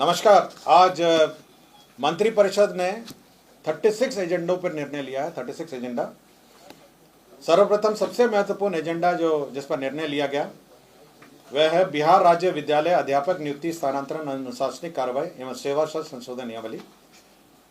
नमस्कार। आज मंत्रिपरिषद ने 36 एजेंडों पर निर्णय लिया है। 36 एजेंडा। सर्वप्रथम सबसे महत्वपूर्ण एजेंडा जिस पर निर्णय लिया गया वह है बिहार राज्य विद्यालय अध्यापक नियुक्ति स्थानांतरण अनुशासनिक कार्रवाई एवं सेवा शर्त संशोधन नियमावली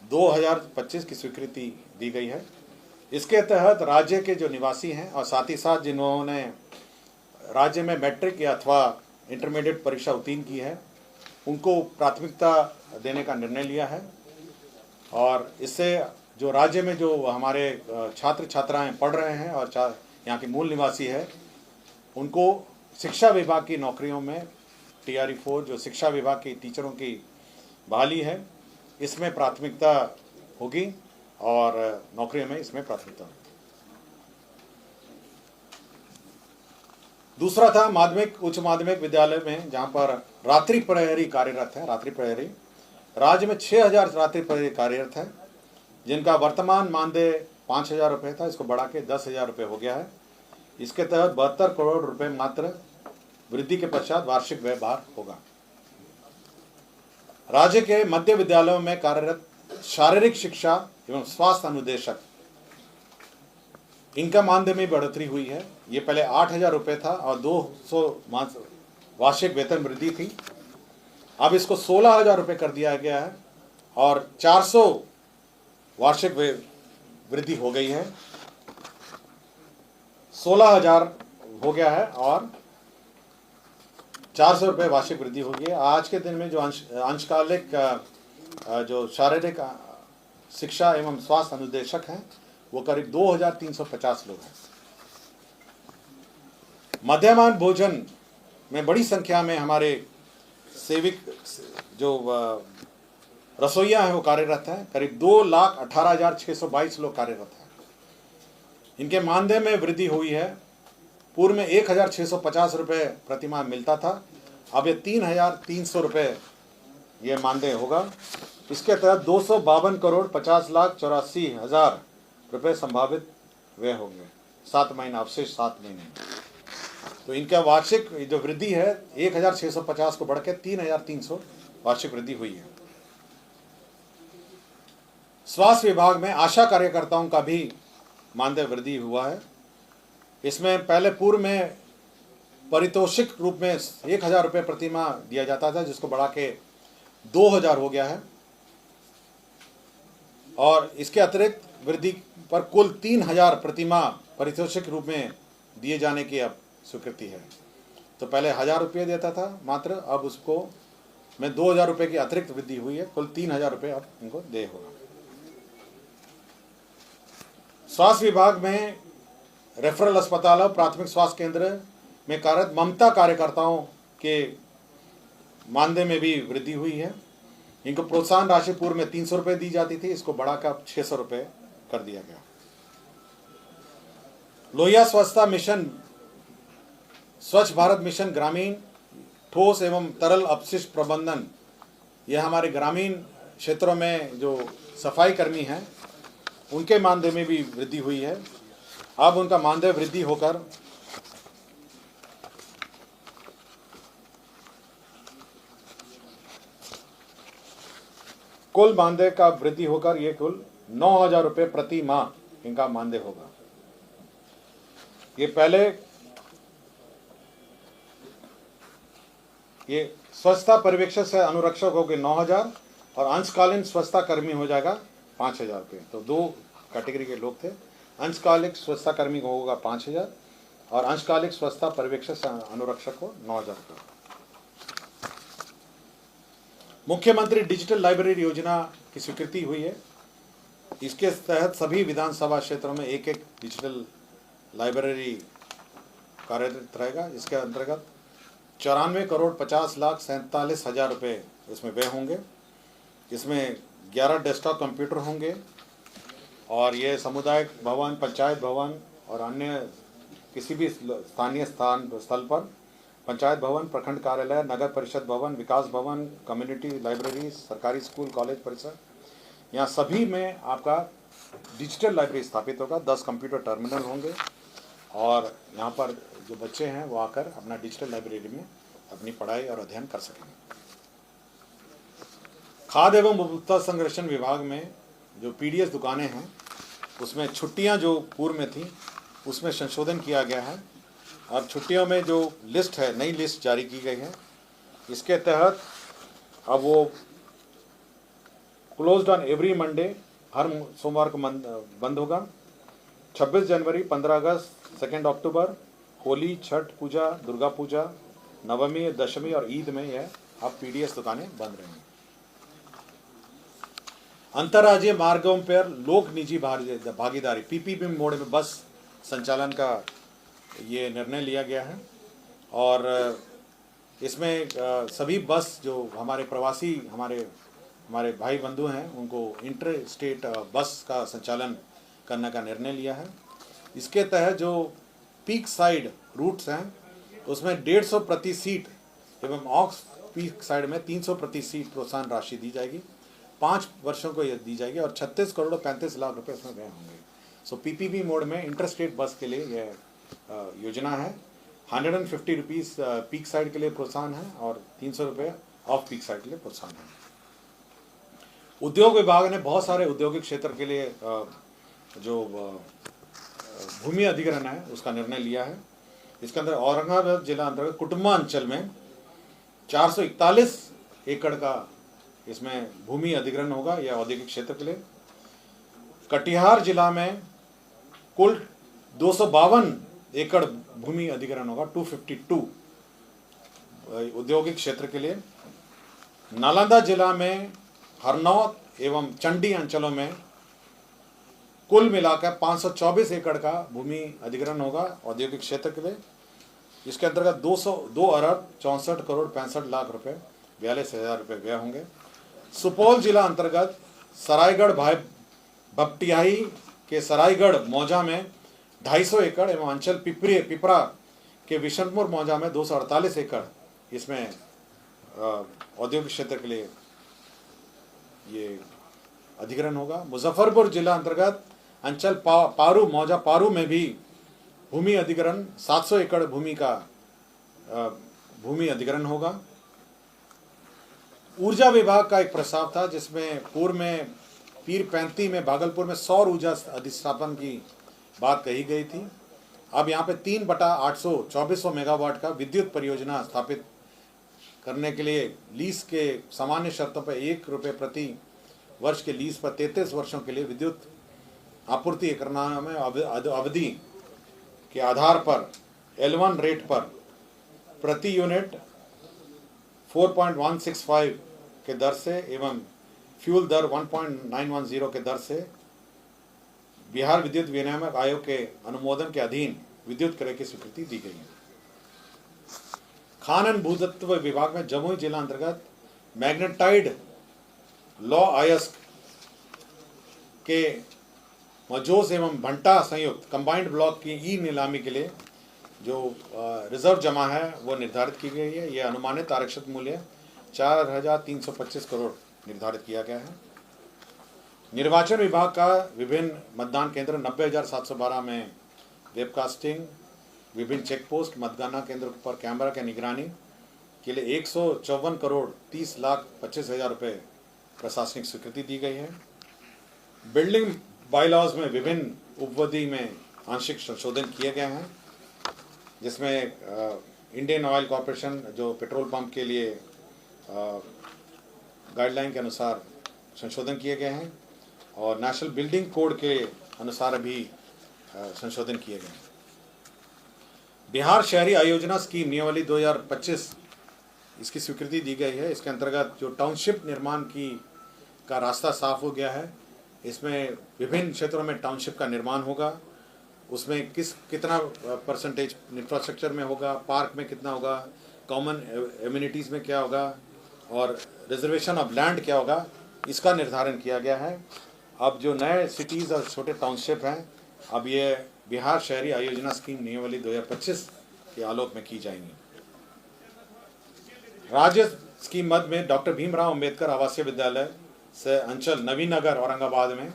2025 की स्वीकृति दी गई है। इसके तहत राज्य के जो निवासी हैं और साथ ही साथ जिन्होंने राज्य में मैट्रिक या अथवा इंटरमीडिएट परीक्षा उत्तीर्ण की है उनको प्राथमिकता देने का निर्णय लिया है। और इससे जो राज्य में जो हमारे छात्र छात्राएं पढ़ रहे हैं और यहाँ के मूल निवासी है उनको शिक्षा विभाग की नौकरियों में TRE 4 जो शिक्षा विभाग की टीचरों की बहाली है इसमें प्राथमिकता होगी और नौकरियों में इसमें प्राथमिकता होगी। दूसरा था माध्यमिक उच्च माध्यमिक विद्यालय में जहाँ पर रात्रि प्रहरी कार्यरत है। रात्रि प्रहरी राज्य में 6000 रात्रि प्रहरी कार्यरत है जिनका वर्तमान मानदेय 5000 रुपये था, इसको बढ़ा के 10,000 रुपये हो गया है। इसके तहत 72 करोड़ रुपए मात्र वृद्धि के पश्चात वार्षिक व्यय भार होगा। राज्य के मध्य विद्यालयों में कार्यरत शारीरिक शिक्षा एवं स्वास्थ्य अनुदेशक इनका मानदेय में बढ़ोतरी हुई है। ये पहले 8000 रुपये था और 200 वार्षिक वेतन वृद्धि थी। अब इसको 16,000 रुपये कर दिया गया है और 400 वार्षिक वृद्धि हो गई है। 16,000 हो गया है और 400 रुपये वार्षिक वृद्धि हो गई है। आज के दिन में जो अंशकालिक जो शारीरिक शिक्षा एवं स्वास्थ्य अनुदेशक हैं वो करीब 2350 लोग हैं। मध्याह्न भोजन में बड़ी संख्या में हमारे सेविक जो रसोइया हैं वो कार्यरत हैं। करीब 2,18,622 लोग कार्यरत हैं। इनके मानदेय में वृद्धि हुई है। पूर्व में 1,650 रुपये प्रतिमाह मिलता था, अब ये 3,300 रुपये ये मानदेय होगा। इसके तहत 252 करोड़ 50,84,000 रुपये संभावित व्यय होंगे 7 महीना अवशेष 7 महीने। तो इनका वार्षिक जो वृद्धि है 1,650 को बढ़ के 3,300 वार्षिक वृद्धि हुई है। स्वास्थ्य विभाग में आशा कार्यकर्ताओं का भी मानदेय वृद्धि हुआ है। इसमें पहले पूर्व में पारितोषिक रूप में 1,000 रुपये प्रतिमाह दिया जाता था जिसको बढ़ा के 2,000 हो गया है और इसके अतिरिक्त वृद्धि पर कुल 3,000 प्रतिमाह पारितोषिक रूप में दिए जाने की अब स्वीकृति है। तो पहले 1,000 रुपये देता था मात्र, अब उसको में 2,000 रुपये की अतिरिक्त वृद्धि हुई है। कुल 3,000 रुपये अब इनको दे होगा। स्वास्थ्य विभाग में रेफरल अस्पताल और प्राथमिक स्वास्थ्य केंद्र में कार्यरत ममता कार्यकर्ताओं के मानदेय में भी वृद्धि हुई है। इनको प्रोत्साहन राशि पूर्व में 300 रुपये दी जाती थी, इसको बढ़ाकर अब 600 रुपये कर दिया गया। लोहिया स्वच्छता मिशन स्वच्छ भारत मिशन ग्रामीण ठोस एवं तरल अपशिष्ट प्रबंधन, यह हमारे ग्रामीण क्षेत्रों में जो सफाई कर्मी हैं उनके मानदेय में भी वृद्धि हुई है। अब उनका मानदेय वृद्धि होकर कुल मानदेय का वृद्धि होकर ये कुल 9,000 रुपये प्रति माह इनका मानदेय होगा। ये पहले ये स्वच्छता पर्यवेक्षक से अनुरक्षक हो गए 9,000 और अंशकालीन स्वच्छता कर्मी हो जाएगा 5,000 रुपये। तो 2 कैटेगरी के लोग थे। अंशकालिक स्वच्छता कर्मी को होगा 5,000 और अंशकालिक स्वच्छता पर्यवेक्षक से अनुरक्षक को 9,000 रुपये। मुख्यमंत्री डिजिटल लाइब्रेरी योजना की स्वीकृति हुई है। इसके तहत सभी विधानसभा क्षेत्रों में एक डिजिटल लाइब्रेरी कार्यरत रहेगा। इसके अंतर्गत 94 करोड़ 50,47,000 रुपये इसमें व्यय होंगे। इसमें 11 डेस्कटॉप कंप्यूटर होंगे और ये सामुदायिक भवन, पंचायत भवन और अन्य किसी भी स्थानीय स्थल पर पंचायत भवन, प्रखंड कार्यालय, नगर परिषद भवन, विकास भवन, कम्युनिटी लाइब्रेरी, सरकारी स्कूल, कॉलेज परिसर, यहाँ सभी में आपका डिजिटल लाइब्रेरी स्थापित होगा। 10 कंप्यूटर टर्मिनल होंगे और यहाँ पर जो बच्चे हैं वो आकर अपना डिजिटल लाइब्रेरी में अपनी पढ़ाई और अध्ययन कर सकेंगे। खाद्य एवं उपभोक्ता संरक्षण विभाग में जो पीडीएस दुकानें हैं उसमें छुट्टियां जो पूर्व में थी उसमें संशोधन किया गया है और छुट्टियों में जो लिस्ट है, नई लिस्ट जारी की गई है। इसके तहत अब वो क्लोज्ड ऑन एवरी मंडे, हर सोमवार को बंद होगा। 26 जनवरी, 15 अगस्त, 2 अक्टूबर, होली, छठ पूजा, दुर्गा पूजा, नवमी, दशमी और ईद में यह अब पीडीएस दुकानें बंद रहेंगी। अंतर्राज्यीय मार्गों पर लोक निजी भागीदारी पीपीपी मोड में बस संचालन का ये निर्णय लिया गया है और इसमें सभी बस जो हमारे प्रवासी हमारे भाई बंधु हैं उनको इंटर स्टेट बस का संचालन करने का निर्णय लिया है। इसके तहत जो पीक साइड रूट्स हैं उसमें 150 प्रति सीट एवं ऑक्स पीक साइड में 300 प्रति सीट प्रोत्साहन राशि दी जाएगी। 5 वर्षों को यह दी जाएगी और 36 करोड़ 35 लाख रुपए इसमें व्यय होंगे। सो पीपीपी मोड में इंटर स्टेट बस के लिए यह योजना है। 150 रुपीज़ पीक साइड के लिए प्रोत्साहन है और 300 रुपये ऑफ पीक साइड के लिए प्रोत्साहन है। उद्योग विभाग ने बहुत सारे औद्योगिक क्षेत्र के लिए जो भूमि अधिग्रहण है उसका निर्णय लिया है। इसके अंदर औरंगाबाद जिला अंतर्गत कुटुम्बा अंचल में 441 एकड़ का इसमें भूमि अधिग्रहण होगा यह औद्योगिक क्षेत्र के लिए। कटिहार जिला में कुल 252 एकड़ भूमि अधिग्रहण होगा, 252 औद्योगिक क्षेत्र के लिए। नालंदा जिला में हरनौत एवं चंडी अंचलों में कुल मिलाकर 524 एकड़ का भूमि अधिग्रहण होगा औद्योगिक क्षेत्र के लिए। इसके अंतर्गत 2 अरब 64 करोड़ 65 लाख रुपए 42,000 रुपये व्यय होंगे। सुपौल जिला अंतर्गत सरायगढ़ भपटियाही के सरायगढ़ मौजा में 250 एकड़ एवं अंचल पिपरा के विशनपुर मौजा में 248 एकड़ इसमें औद्योगिक क्षेत्र के लिए ये अधिग्रहण होगा। मुजफ्फरपुर जिला अंतर्गत अंचल पारू मौजा पारू में भी भूमि अधिग्रहण 700 एकड़ भूमि का भूमि अधिग्रहण होगा। ऊर्जा विभाग का एक प्रस्ताव था जिसमें पूर्व में पीर पैंती में भागलपुर में सौर ऊर्जा अधिस्थापन की बात कही गई थी। अब यहाँ पे 3/800 2400 मेगावाट का विद्युत परियोजना स्थापित करने के लिए लीज के सामान्य शर्तों पर 1 रुपये प्रति वर्ष के लीज पर 33 वर्षों के लिए विद्युत आपूर्ति करना में अवधि के आधार पर L1 रेट पर प्रति यूनिट 4.165 के दर से एवं फ्यूल दर 1.910 के दर से बिहार विद्युत विनियामक आयोग के अनुमोदन के अधीन विद्युत क्रय की स्वीकृति दी गई है। खान एवं भूतत्व विभाग में जमुई जिला अंतर्गत मैग्नेटाइड लॉ अयस्क के मजोस एवं भंटा संयुक्त कंबाइंड ब्लॉक की ई नीलामी के लिए जो रिजर्व जमा है वो निर्धारित की गई है। यह अनुमानित आरक्षित मूल्य 4,325 करोड़ निर्धारित किया गया है। निर्वाचन विभाग का विभिन्न मतदान केंद्र 90,712 में वेबकास्टिंग, विभिन्न चेक पोस्ट, मतगणना केंद्र पर कैमरा की निगरानी के लिए 154 करोड़ 30 लाख 25,000 रुपये प्रशासनिक स्वीकृति दी गई है। बिल्डिंग बाईलॉज में विभिन्न उपविधि में आंशिक संशोधन किए गए हैं जिसमें इंडियन ऑयल कॉरपोरेशन जो पेट्रोल पंप के लिए गाइडलाइन के अनुसार संशोधन किए गए हैं और नेशनल बिल्डिंग कोड के अनुसार भी संशोधन किए गए हैं। बिहार शहरी आयोजना स्कीम नियमावली 2025 इसकी स्वीकृति दी गई है। इसके अंतर्गत जो टाउनशिप निर्माण का रास्ता साफ हो गया है। इसमें विभिन्न क्षेत्रों में टाउनशिप का निर्माण होगा। उसमें कितना परसेंटेज इंफ्रास्ट्रक्चर में होगा, पार्क में कितना होगा, कॉमन एम्यूनिटीज़ में क्या होगा और रिजर्वेशन ऑफ लैंड क्या होगा, इसका निर्धारण किया गया है। अब जो नए सिटीज़ और छोटे टाउनशिप हैं अब ये बिहार शहरी आयोजना स्कीम नियमावली 2025 के आलोक में की जाएंगी। राज्य स्कीम मद में डॉक्टर भीमराव अंबेडकर आवासीय विद्यालय से अंचल नवीनगर औरंगाबाद में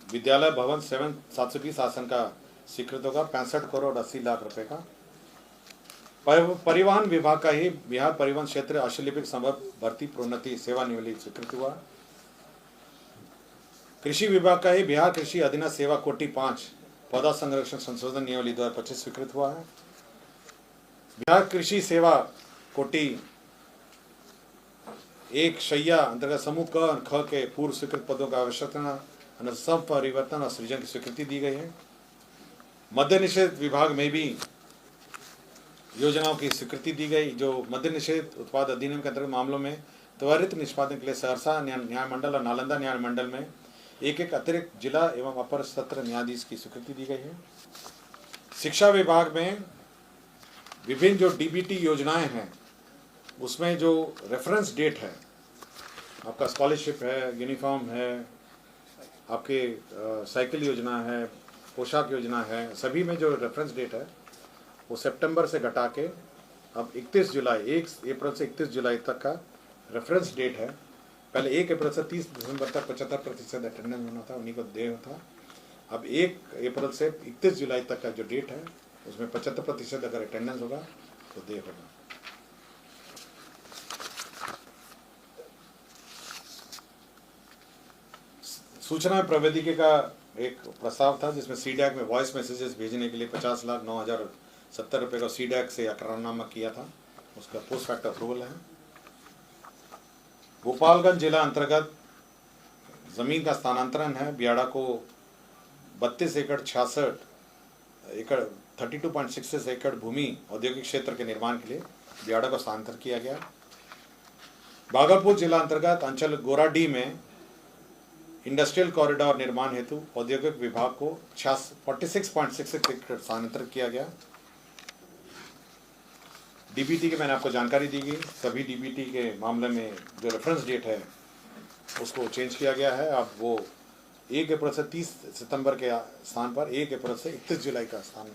विद्यालय भवन 720 आसन का स्वीकृत होगा 65 करोड़ 80 लाख रुपए का। परिवहन विभाग का ही बिहार परिवहन क्षेत्र अशुलिपिक संभव भर्ती प्रोन्नति सेवानिवृत्ति स्वीकृत हुआ। कृषि विभाग का ही बिहार कृषि अधीनस्थ सेवा कोटि 5 पौधा संरक्षण संशोधन नियमावली 2025 स्वीकृत हुआ है। बिहार कृषि सेवा कोटि 1 शैया अंतर्गत समूह क और ख के पूर्व स्वीकृत पदों का आवश्यकता सब परिवर्तन और सृजन की स्वीकृति दी गई है। मद्य निषेध विभाग में भी योजनाओं की स्वीकृति दी गई। जो मद्य निषेध उत्पाद अधिनियम के अंतर्गत मामलों में त्वरित निष्पादन के लिए सहरसा न्याय मंडल और नालंदा न्याय मंडल में एक अतिरिक्त जिला एवं अपर सत्र न्यायाधीश की स्वीकृति दी गई है। शिक्षा विभाग में विभिन्न जो डीबीटी योजनाएं हैं उसमें जो रेफरेंस डेट है, आपका स्कॉलरशिप है, यूनिफॉर्म है, आपके साइकिल योजना है, पोशाक योजना है, सभी में जो रेफरेंस डेट है वो सितंबर से घटा के अब 31 जुलाई 1 अप्रैल से 31 जुलाई तक का रेफरेंस डेट है। पहले 1 अप्रैल से 30 दिसंबर तक 75% अटेंडेंस होना था, उन्हीं को देय था। अब 1 अप्रैल से 31 जुलाई तक का जो डेट है उसमें 75% अगर अटेंडेंस होगा तो देय होगा। सूचना प्रौद्योगिकी का एक प्रस्ताव था जिसमें सीडैक में वॉइस मैसेजेस भेजने के लिए 50,09,070 रुपये का सीडैक से करारनामा किया था, उसका पोस्ट फैक्ट अप्रूवल है। गोपालगंज जिला अंतर्गत जमीन का स्थानांतरण है। बियाड़ा को 32 एकड़ 66 एकड़ 32.66 एकड़ भूमि औद्योगिक क्षेत्र के निर्माण के लिए बियाड़ा को स्थानांतरित किया गया। भागलपुर जिला अंतर्गत अंचल गोराडी में इंडस्ट्रियल कॉरिडोर निर्माण हेतु औद्योगिक विभाग को 46.66 एकड़ स्थानांतरित किया गया। डीबीटी की मैंने आपको जानकारी दी गई। सभी डीबीटी के मामले में जो रेफरेंस डेट है उसको चेंज किया गया है। अब वो 1 अप्रैल से 30 सितंबर के स्थान पर 1 अप्रैल से 31 जुलाई का स्थान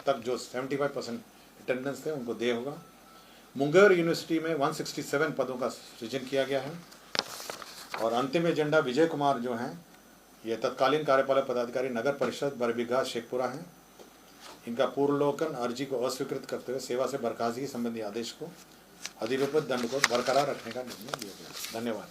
तक जो 75% अटेंडेंस थे उनको देय होगा। मुंगेर यूनिवर्सिटी में 167 पदों का सृजन किया गया है। और अंतिम एजेंडा विजय कुमार जो हैं ये तत्कालीन कार्यपालक पदाधिकारी नगर परिषद बरबीघा शेखपुरा हैं। इनका पूर्वलोकन अर्जी को अस्वीकृत करते हुए सेवा से बर्खास्तगी संबंधी आदेश को अधिरूपित दंड को बरकरार रखने का निर्णय लिया गया। धन्यवाद।